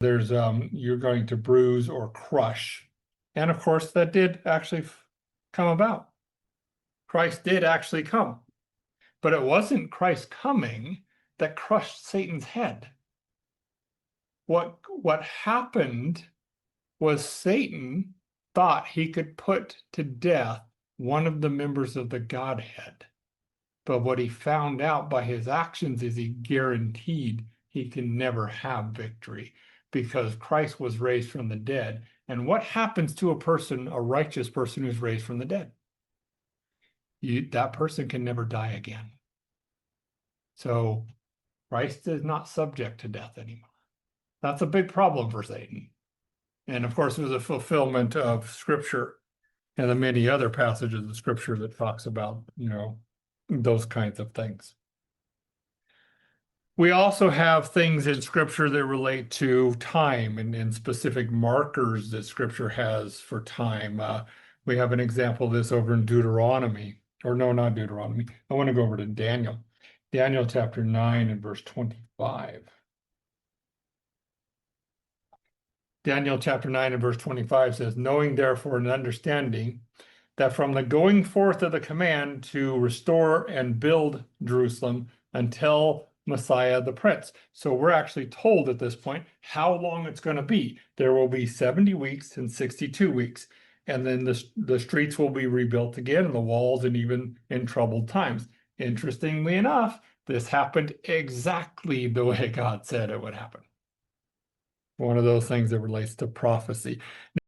there's you're going to bruise or crush. And of course, that did actually come about. Christ did actually come. But it wasn't Christ coming that crushed Satan's head. What happened was Satan thought he could put to death one of the members of the Godhead. But what he found out by his actions is he guaranteed he can never have victory because Christ was raised from the dead. And what happens to a person, a righteous person who's raised from the dead? That person can never die again. So Christ is not subject to death anymore. That's a big problem for Satan. And of course, it was a fulfillment of Scripture and the many other passages of Scripture that talks about, those kinds of things. We also have things in Scripture that relate to time and specific markers that Scripture has for time. We have an example of this over in Deuteronomy, or no, not Deuteronomy. I want to go over to Daniel. Daniel chapter 9 and verse 25. Daniel chapter 9 and verse 25 says, knowing therefore and understanding that from the going forth of the command to restore and build Jerusalem until Messiah the Prince. So we're actually told at this point how long it's going to be. There will be 70 weeks and 62 weeks. And then the streets will be rebuilt again, and the walls, and even in troubled times. Interestingly enough, this happened exactly the way God said it would happen. One of those things that relates to prophecy.